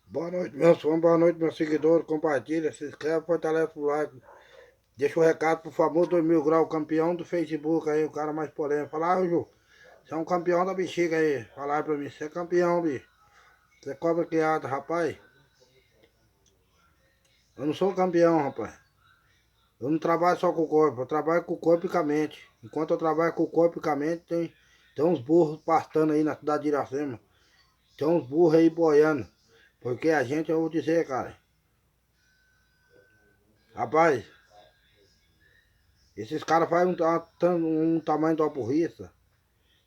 Boa noite, meus fãs, boa noite, meus seguidores. Compartilha, se inscreve, fortalece o like. Deixa o recado pro famoso 2000 Grau, campeão do Facebook aí, o cara mais polêmico. Fala, Ju, você é um campeão da bexiga aí. Fala aí pra mim, você é campeão, bicho. Você cobra criada, rapaz. Eu não sou campeão, rapaz. Eu não trabalho só com o corpo, eu trabalho com o corpo e com a mente. Enquanto eu trabalho com o corpo e com a mente, tem uns burros pastando aí na cidade de Iracema. Tem uns burros aí boiando. Porque a gente, eu vou dizer, cara. Rapaz, esses caras fazem um tamanho de uma burrice,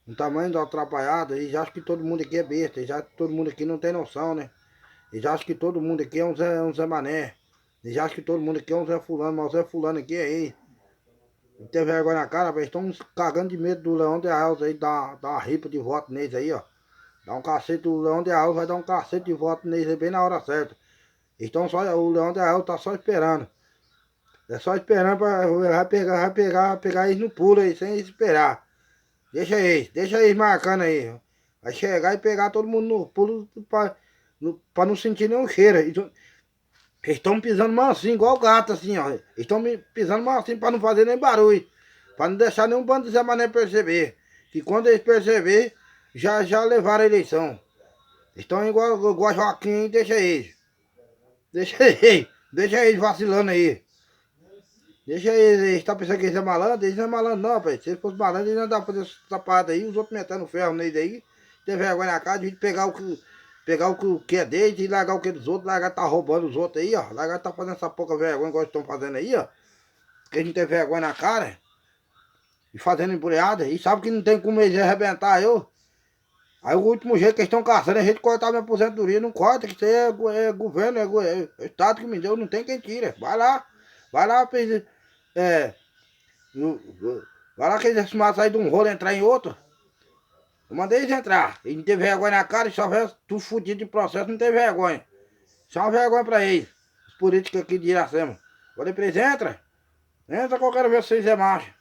um tamanho de uma atrapalhada, e já acham que todo mundo aqui é besta, e já que todo mundo aqui não tem noção, né? E já acham que todo mundo aqui é um Zé Mané. E já acham que todo mundo aqui é um Zé Fulano, mas o Zé Fulano aqui é ele. Não tem vergonha na cara, velho. Estão cagando de medo do Leão de Arraus aí, dá uma ripa de voto neles aí, ó. Dá um cacete, o Leão de Arraus vai dar um cacete de voto neles aí bem na hora certa. Então só, o Leão de Arraus tá só esperando. É só esperando pra vai pegar eles no pulo aí, sem esperar. Deixa eles marcando aí. Vai chegar e pegar todo mundo no pulo pra não sentir nenhum cheiro. Eles estão pisando mansinho, igual gato assim, ó. Eles estão pisando mansinho pra não fazer nem barulho. Pra não deixar nenhum bando de Zé Mané perceber. Que quando eles perceber, já levaram a eleição. Eles estão igual Joaquim, deixa eles. Deixa eles vacilando aí. Deixa eles tá pensando que eles é malandro? Eles não é malandro não, rapaz. Se eles fossem malandros, eles não dá pra fazer essa parada aí, os outros metendo ferro neles aí, ter vergonha na cara de pegar o que é deles e largar o que é dos outros, largar tá roubando os outros aí, ó. Largar tá fazendo essa pouca vergonha igual estão fazendo aí, ó. Que a gente tem vergonha na cara e fazendo embrulhada e sabe que não tem como eles arrebentar eu. Aí o último jeito que eles estão caçando é a gente cortar minha aposentadoria, não corta, que isso aí é governo, é o Estado que me deu, não tem quem tira. Vai lá, é, vai lá que eles se sair de um rolo e entrar em outro. Eu mandei eles entrar. Eles não teve vergonha na cara e só vier tudo fudido de processo, não teve vergonha. Isso é uma vergonha pra eles. Os políticos aqui de Iracema. Falei pra eles, entra. Entra que eu quero ver se vocês é macho.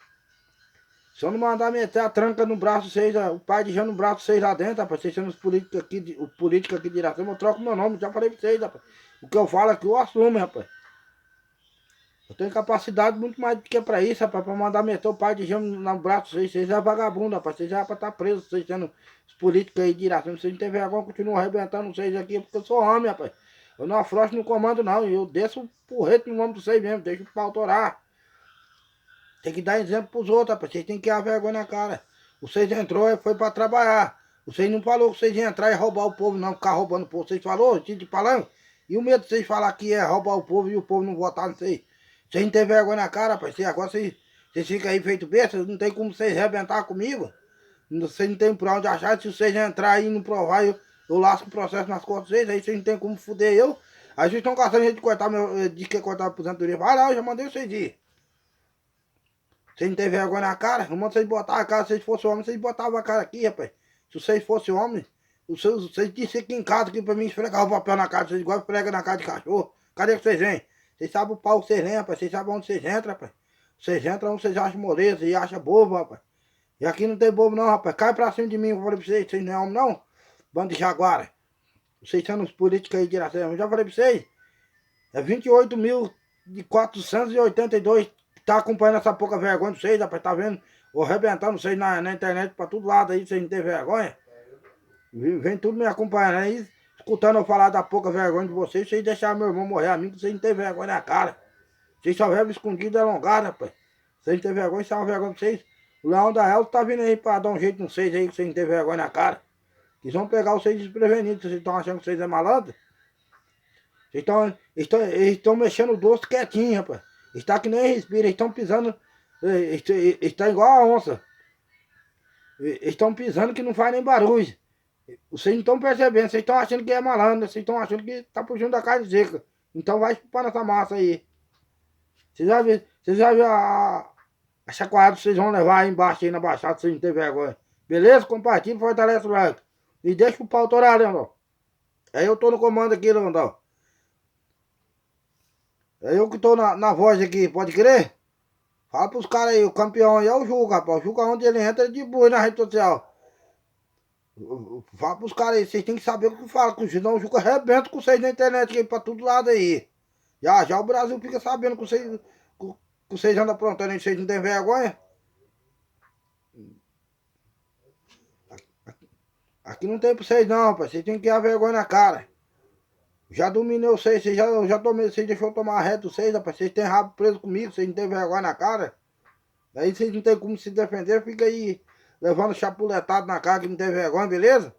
Se eu não mandar meter a tranca no braço, vocês, o pai de Jean no braço, vocês lá dentro, rapaz. Vocês sendo os políticos aqui de Iracema, eu troco meu nome, já falei pra vocês, rapaz. O que eu falo aqui, eu assumo, rapaz. Eu tenho capacidade muito mais do que pra isso, rapaz, pra mandar meter o pai de gelo no braço, vocês é vagabundo, rapaz, vocês já é pra estar preso, vocês sendo os políticos aí de Iracema, vocês não tem vergonha, continuam arrebentando vocês aqui, porque eu sou homem, rapaz. Eu não afrouxo no comando, não, eu desço o porrete no nome de vocês mesmo, deixa o pau torar. Tem que dar exemplo pros outros, rapaz, vocês têm que ter vergonha na cara. Vocês entrou e foi pra trabalhar. Vocês não falou que vocês iam entrar e roubar o povo, não, ficar roubando o povo. Vocês falou, de palanque? E o medo de vocês falar que é roubar o povo e o povo não votar não sei. Vocês não tem vergonha na cara, rapaz. Agora vocês ficam aí feito besta, não tem como vocês arrebentar comigo. Vocês não tem pra onde achar. Se vocês entrar aí e não provar, eu lasco o processo nas costas de vocês, aí vocês não tem como fuder eu. Aí vocês estão caçando gente de cortar de que cortar a aposentadoria. Vai lá, eu já mandei vocês ir. Vocês não tem vergonha na cara? Não manda vocês botar a cara. Se vocês fossem homens, vocês botavam a cara aqui, rapaz. Se vocês fossem homens, vocês disseram aqui em casa aqui pra mim esfregar o papel na cara. Vocês igual esfrega na cara de cachorro. Cadê que vocês vêm? Vocês sabem o pau que vocês vêm, rapaz. Vocês sabem onde vocês entram, rapaz. Vocês entram onde vocês acham moleza e acham bobo, rapaz. E aqui não tem bobo não, rapaz. Cai pra cima de mim, eu falei pra vocês. Vocês não é homem não? Bando de jaguara. Vocês são os políticos aí de Iracema. Eu já falei pra vocês. É 28.482 que tá acompanhando essa pouca vergonha de vocês, rapaz. Tá vendo? Vou arrebentando vocês na internet pra todo lado aí, vocês não tem vergonha. Vem tudo me acompanhando aí, escutando eu falar da pouca vergonha de vocês, vocês deixaram meu irmão morrer a mim, vocês não tem vergonha na cara. Vocês só vivem escondido e alongado, rapaz. Vocês não tem vergonha, isso é uma vergonha pra vocês. O Leão da Elza tá vindo aí pra dar um jeito em vocês aí, que vocês não tem vergonha na cara. Eles vão pegar vocês desprevenidos, vocês estão achando que vocês é malandro? Eles estão mexendo o doce quietinho, rapaz. Está que nem respira, eles estão pisando. Está igual a onça. Eles estão pisando que não faz nem barulho. Vocês não estão percebendo, vocês estão achando que é malandro, vocês estão achando que tá puxando da carne seca. Então vai chupar nessa massa aí. Vocês já viram a chacoalhada que vocês vão levar aí embaixo aí na baixada, vocês não tem vergonha. Beleza? Compartilha, fortalece o like. E deixa o pau torar, Leandro. Aí eu tô no comando aqui, Leandro. É eu que tô na voz aqui, pode crer? Fala pros caras aí, o campeão aí é o Juca, rapaz. O Juca, onde ele entra, é de boa na rede social. Fala pros caras aí, vocês têm que saber o que fala, que senão o Juca arrebenta com vocês na internet aí pra todo lado aí. Já já o Brasil fica sabendo que vocês andam aprontando aí, vocês não têm vergonha? Aqui não tem pra vocês não, rapaz. Vocês têm que ter vergonha na cara. Já dominei vocês, já tomei, vocês deixou eu tomar reto vocês, rapaz. Vocês têm rabo preso comigo, vocês não têm vergonha na cara. Daí vocês não tem como se defender, fica aí levando chapuletado na cara que não tem vergonha, beleza?